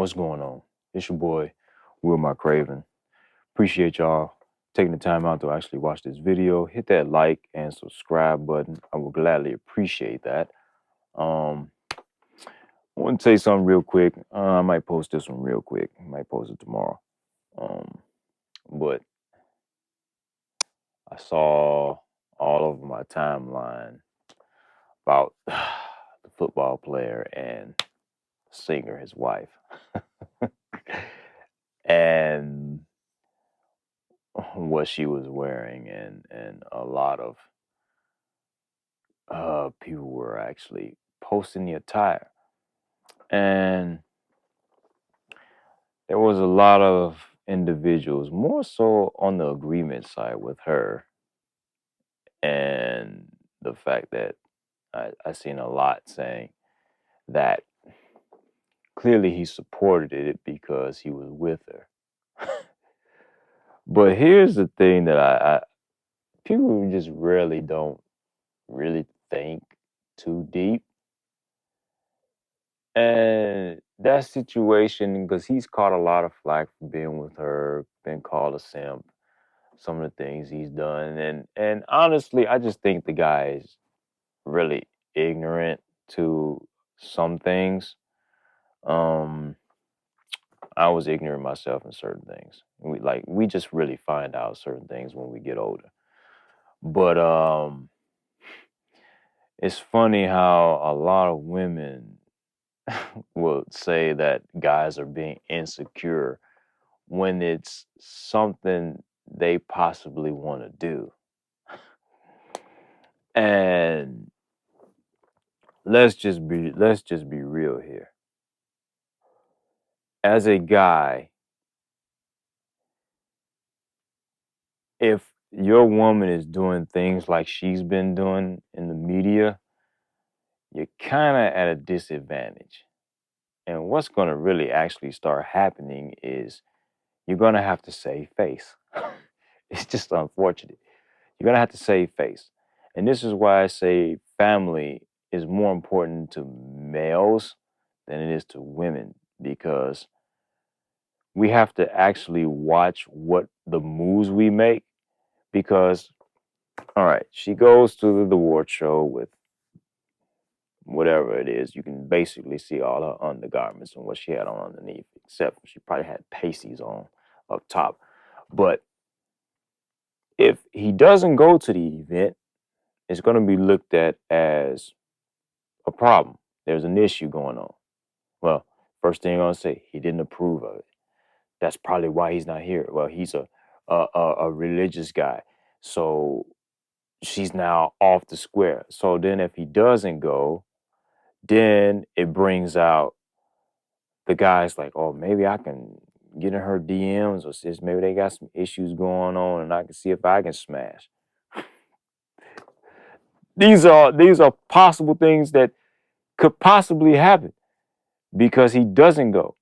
What's going on? It's your boy, Will My Craven. Appreciate y'all taking the time out to actually watch this video. Hit that like and subscribe button. I will gladly appreciate that. I want to say something real quick. I might post this one real quick. I might post it tomorrow. But I saw all over my timeline about the football player and singer, his wife. And what she was wearing, and a lot of people were actually posting the attire, and there was a lot of individuals, more so on the agreement side with her, and the fact that I seen a lot saying that clearly he supported it because he was with her. But here's the thing that I people just rarely don't really think too deep. And that situation, because he's caught a lot of flack for being with her, been called a simp, some of the things he's done. And honestly, I just think the guy is really ignorant to some things. I was ignorant myself in certain things. We just really find out certain things when we get older. But it's funny how a lot of women will say that guys are being insecure when it's something they possibly want to do. And let's just be real here. As a guy, if your woman is doing things like she's been doing in the media, you're kind of at a disadvantage. And what's going to really actually start happening is you're going to have to save face. It's just unfortunate. You're going to have to save face. And this is why I say family is more important to males than it is to women, because we have to actually watch what the moves we make. Because, all right, she goes to the award show with whatever it is. You can basically see all her undergarments and what she had on underneath, except she probably had pasties on up top. But if he doesn't go to the event, it's going to be looked at as a problem. There's an issue going on. Well, first thing I'm going to say, he didn't approve of it. That's probably why he's not here. Well, he's a religious guy. So she's now off the square. So then if he doesn't go, then it brings out the guys like, oh, maybe I can get in her DMs, or sis, maybe they got some issues going on and I can see if I can smash. These are possible things that could possibly happen because he doesn't go.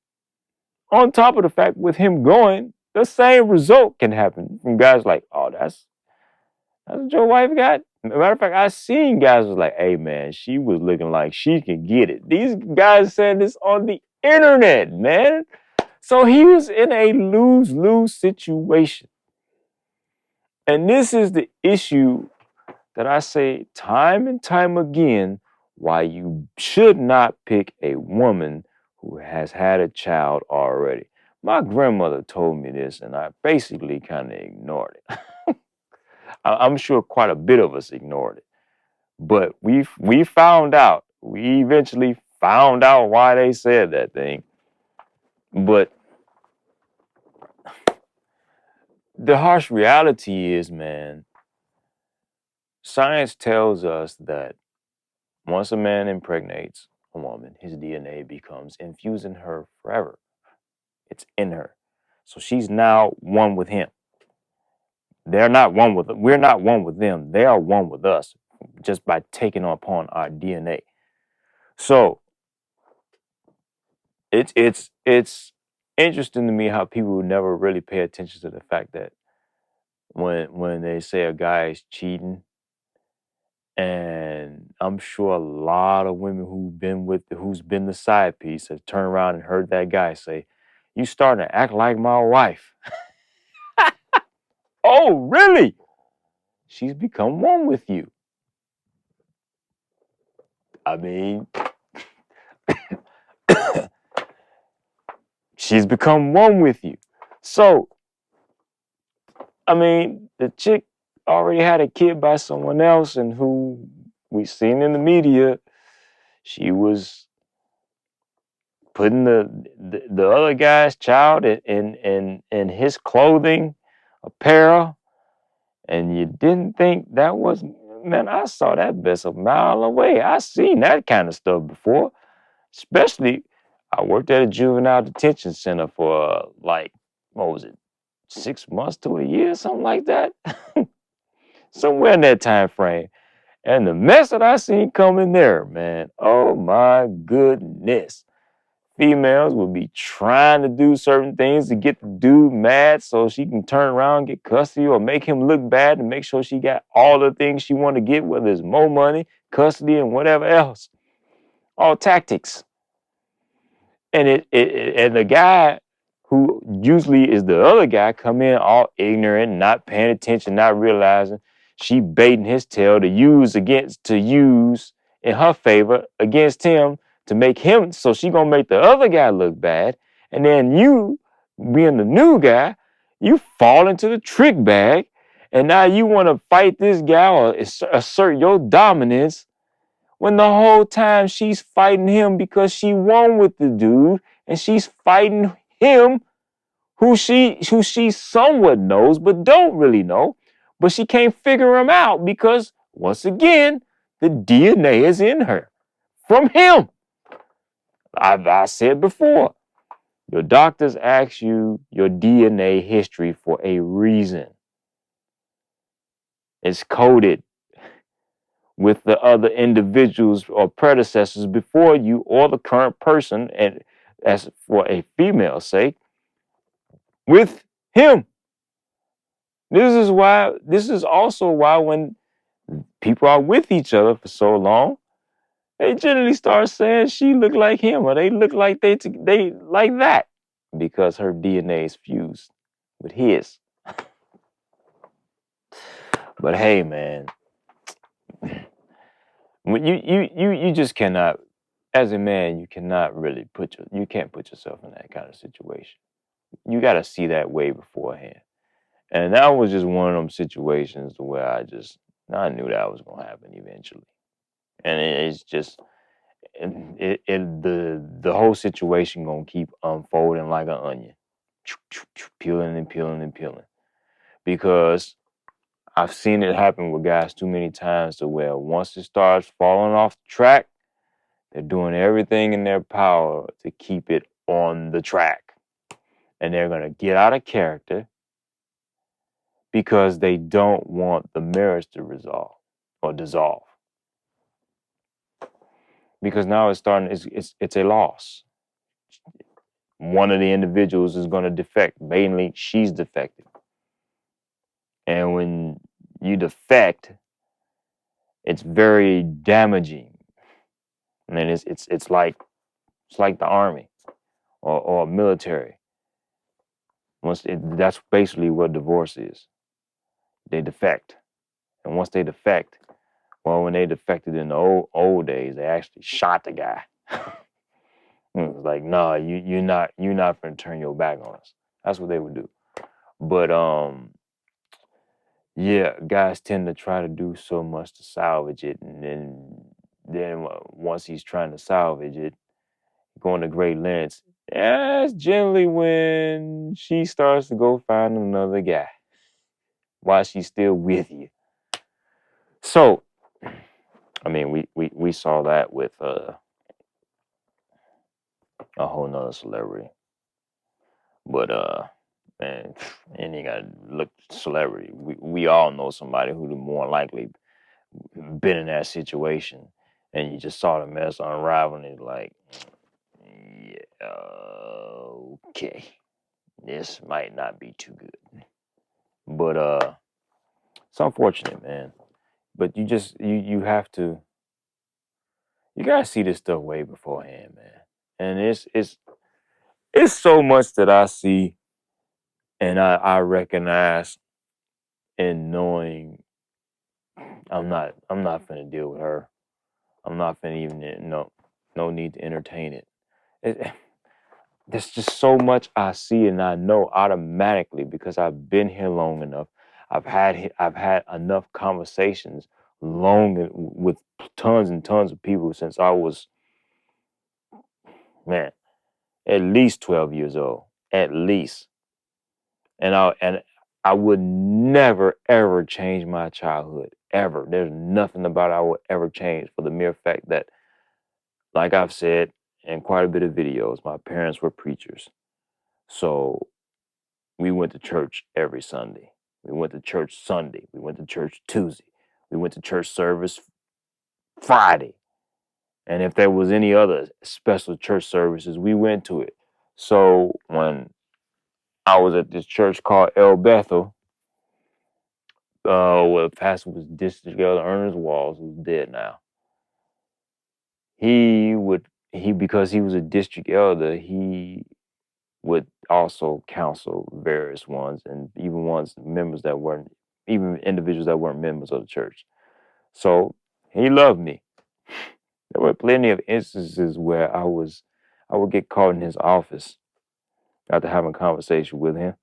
On top of the fact, with him going, the same result can happen from guys like, oh, that's what your wife got. Matter of fact, I seen guys was like, hey man, she was looking like she could get it. These guys saying this on the internet, man. So he was in a lose-lose situation. And this is the issue that I say time and time again, why you should not pick a woman who has had a child already. My grandmother told me this, and I basically kind of ignored it. I'm sure quite a bit of us ignored it. But we found out. We eventually found out why they said that thing. But the harsh reality is, man, science tells us that once a man impregnates a woman, his DNA becomes infused in her forever. It's in her. So she's now one with him. We're not one with them. They are one with us just by taking upon our DNA. So it's interesting to me how people never really pay attention to the fact that when they say a guy is cheating, and I'm sure a lot of women who's been the side piece have turned around and heard that guy say, "You starting to act like my wife." Oh, really? She's become one with you. I mean, she's become one with you. So, I mean, the chick already had a kid by someone else, and who we seen in the media, she was putting the other guy's child in his clothing, apparel, and you didn't think that was, man, I saw that best a mile away. I seen that kind of stuff before. Especially, I worked at a juvenile detention center for like, what was it, 6 months to a year, something like that. Somewhere in that time frame. And the mess that I seen coming there, man, oh my goodness. Females would be trying to do certain things to get the dude mad so she can turn around, get custody, or make him look bad and make sure she got all the things she want to get, whether it's more money, custody, and whatever else. All tactics. And and the guy who usually is the other guy come in all ignorant, not paying attention, not realizing she baiting his tail to use in her favor against him to make him, so she gonna make the other guy look bad. And then you, being the new guy, you fall into the trick bag, and now you want to fight this guy or assert your dominance when the whole time she's fighting him because she won with the dude, and she's fighting him who she somewhat knows but don't really know, but she can't figure him out because, once again, the DNA is in her from him. I said before, your doctors ask you your DNA history for a reason. It's coded with the other individuals or predecessors before you or the current person, and as for a female's sake, with him. This is also why when people are with each other for so long, they generally start saying she look like him or they look like they like that, because her DNA is fused with his. But hey, man, when you just cannot, as a man, you cannot really you can't put yourself in that kind of situation. You got to see that way beforehand. And that was just one of them situations where I knew that was going to happen eventually. And it's just, the whole situation going to keep unfolding like an onion, peeling and peeling and peeling. Because I've seen it happen with guys too many times to where once it starts falling off the track, they're doing everything in their power to keep it on the track. And they're going to get out of character because they don't want the marriage to resolve or dissolve. Because now it's a loss. One of the individuals is going to defect. Mainly, she's defected. And when you defect, it's very damaging. I mean, it's like the army or military. That's basically what divorce is. They defect, and once they defect, well, when they defected in the old days, they actually shot the guy. It was like, no, you're not gonna turn your back on us. That's what they would do. But yeah, guys tend to try to do so much to salvage it, and then once he's trying to salvage it, going to great lengths, that's generally when she starts to go find another guy while she's still with you. So, I mean, we saw that with a whole nother celebrity, but man, and you gotta look celebrity. We all know somebody who'd more likely been in that situation, and you just saw the mess unraveling. It's like, yeah, okay, this might not be too good, but it's unfortunate, man. But you have to You gotta see this stuff way beforehand, man. And it's so much that I see and I recognize in knowing I'm not finna deal with her. I'm not finna even no need to entertain it. it. There's just so much I see and I know automatically because I've been here long enough. I've had enough conversations with tons and tons of people since I was, man, at least 12 years old, at least. And I would never ever change my childhood ever. There's nothing about it I would ever change for the mere fact that, like I've said in quite a bit of videos, my parents were preachers. So we went to church every Sunday. We went to church Sunday. We went to church Tuesday. We went to church service Friday. And if there was any other special church services, we went to it. So when I was at this church called El Bethel, where the pastor was district elder Ernest Walls, who's dead now. Because he was a district elder, he would also counsel various ones and even individuals that weren't members of the church. So he loved me. There were plenty of instances where I would get caught in his office after having a conversation with him,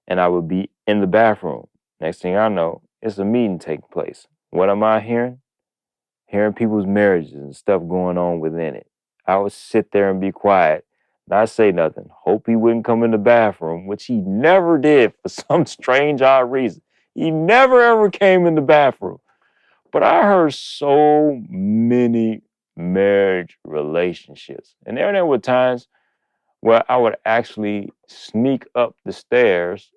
and I would be in the bathroom. Next thing I know, it's a meeting taking place. What am I hearing? Hearing people's marriages and stuff going on within it. I would sit there and be quiet, not say nothing, hope he wouldn't come in the bathroom, which he never did for some strange, odd reason. He never ever came in the bathroom. But I heard so many marriage relationships. And there were times where I would actually sneak up the stairs.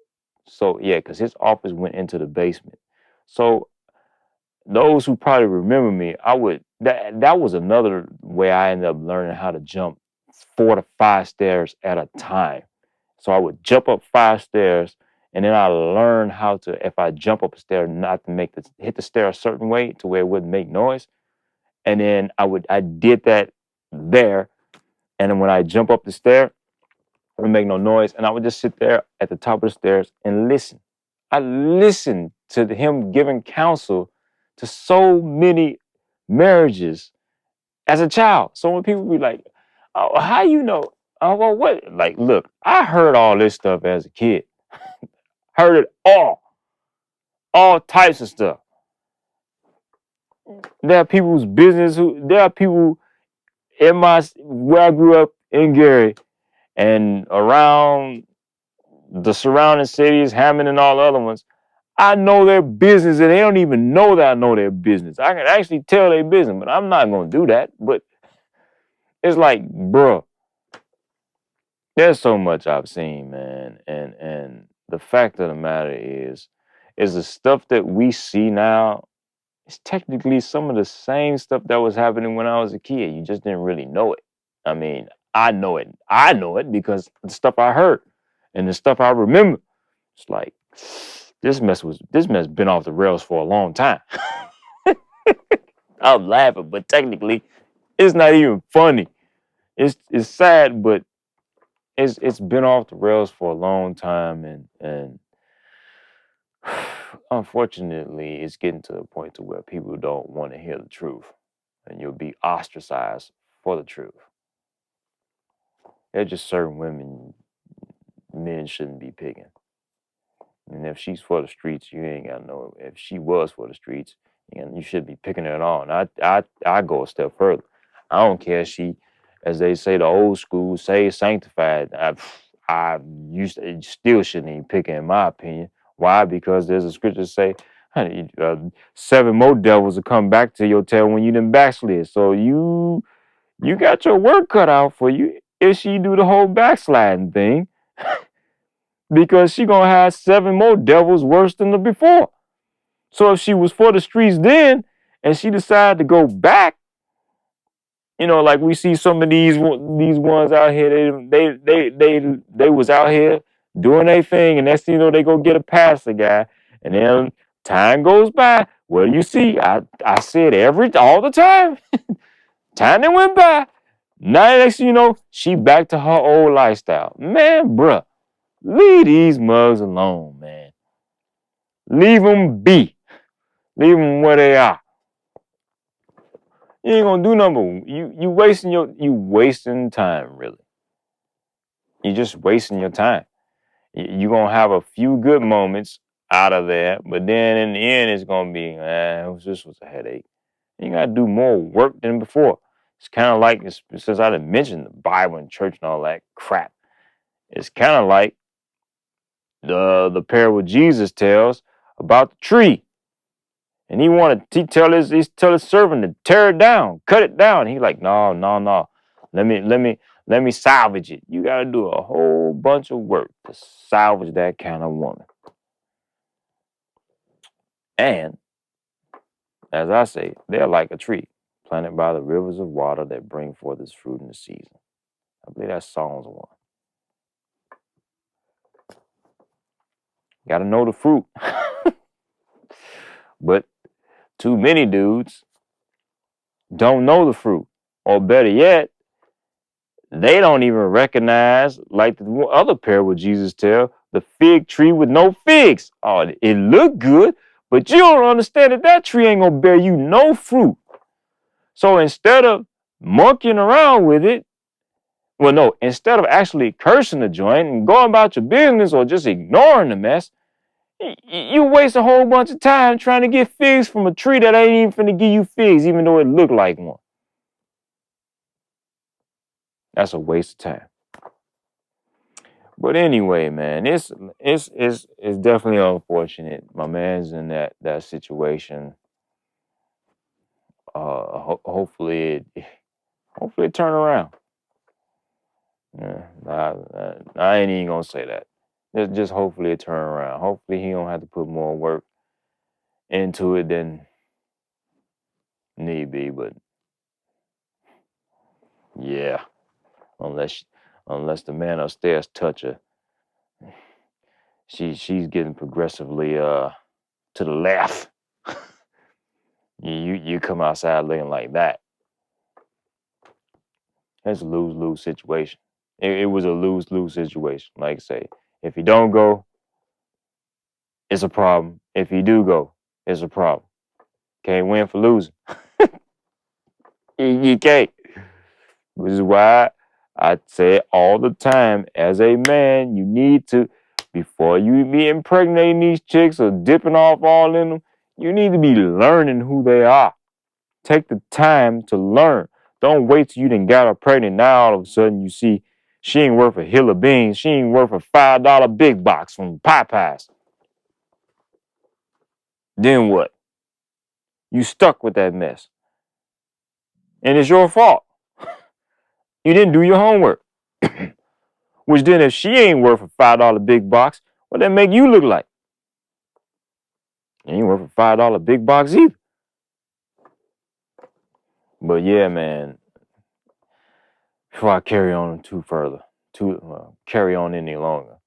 So, yeah, because his office went into the basement. So those who probably remember me, that was another way I ended up learning how to jump 4 to 5 stairs at a time. So I would jump up 5 stairs, and then I learned how to, if I jump up a stair, not to hit the stair a certain way to where it wouldn't make noise. And then I did that there, and then when I jump up the stair, it would make no noise, and I would just sit there at the top of the stairs and listen. I listened to him giving counsel to so many marriages as a child. So when people be like, "Oh, how you know?" Oh, well, what? Like, look, I heard all this stuff as a kid. Heard it all types of stuff. There are people where I grew up in Gary and around the surrounding cities, Hammond and all the other ones. I know their business and they don't even know that I know their business. I can actually tell their business, but I'm not going to do that. But it's like, bruh, there's so much I've seen, man. And the fact of the matter is the stuff that we see now is technically some of the same stuff that was happening when I was a kid. You just didn't really know it. I mean, I know it. I know it because the stuff I heard and the stuff I remember. It's like this mess been off the rails for a long time. I'm laughing, but technically, it's not even funny. It's sad, but it's been off the rails for a long time, and unfortunately, it's getting to the point to where people don't want to hear the truth, and you'll be ostracized for the truth. There's just certain women men shouldn't be picking. And if she's for the streets, you ain't got no. If she was for the streets, you should be picking her at all. And I go a step further. I don't care if she, as they say, the old school say sanctified. You still shouldn't even pick her, in my opinion. Why? Because there's a scripture say, honey, 7 more devils will come back to your tail when you done backslid. So you got your work cut out for you if she do the whole backsliding thing. Because she gonna have 7 more devils worse than the before. So if she was for the streets then, and she decided to go back, like we see some of these ones out here, they was out here doing their thing, and next thing you know, they go get a pastor guy, and then time goes by. What do you see? I said all the time. Time that went by. Now, next thing you know, she back to her old lifestyle. Man, bruh, leave these mugs alone, man. Leave them be. Leave them where they are. You ain't gonna do nothing. You wasting time, really. You just wasting your time. You gonna have a few good moments out of there, but then in the end, it's gonna be, this was a headache. You gotta do more work than before. It's kind of like, since I done mentioned the Bible and church and all that crap, it's kind of like the parable Jesus tells about the tree. And he wanted to tell his servant to tear it down, cut it down. He like, no. Let me salvage it. You gotta do a whole bunch of work to salvage that kind of woman. And as I say, they're like a tree planted by the rivers of water that bring forth its fruit in the season. I believe that's Psalms 1. Gotta know the fruit. But too many dudes don't know the fruit. Or better yet, they don't even recognize, like the other parable Jesus tell, the fig tree with no figs. Oh, it looked good, but you don't understand that tree ain't gonna bear you no fruit. So instead of monkeying around with it, instead of actually cursing the joint and going about your business or just ignoring the mess, you waste a whole bunch of time trying to get figs from a tree that ain't even finna give you figs, even though it looked like one. That's a waste of time. But anyway, man, it's definitely unfortunate. My man's in that situation. Hopefully it turn around. Yeah, I ain't even gonna say that. Just hopefully it turn around. Hopefully he don't have to put more work into it than need be. But yeah, unless the man upstairs touch her, she's getting progressively to the left. You come outside looking like that. That's a lose-lose situation. It was a lose-lose situation. Like I say, if he don't go, it's a problem. If he do go, it's a problem. Can't win for losing. You can't. Which is why I say all the time, as a man, you need to, before you be impregnating these chicks or dipping off all in them, you need to be learning who they are. Take the time to learn. Don't wait till you done got her pregnant. Now all of a sudden you see she ain't worth a hill of beans. She ain't worth a $5 big box from Popeyes. Then what? You stuck with that mess. And it's your fault. You didn't do your homework. Which then if she ain't worth a $5 big box, what that make you look like? You ain't worth a $5 big box either. But yeah, man, before I carry on carry on any longer,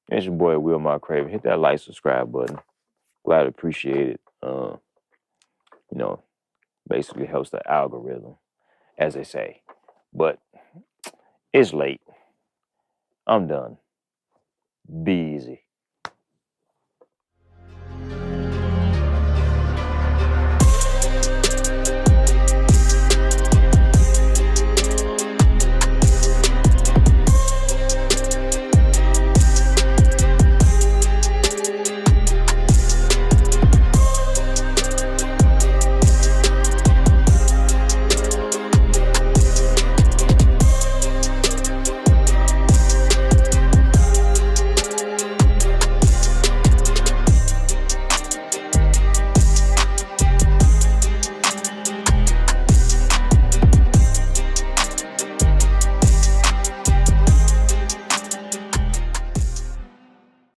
it's your boy Will My Craven. Hit that like, subscribe button. Glad to appreciate it. Basically helps the algorithm, as they say. But it's late. I'm done. Be easy.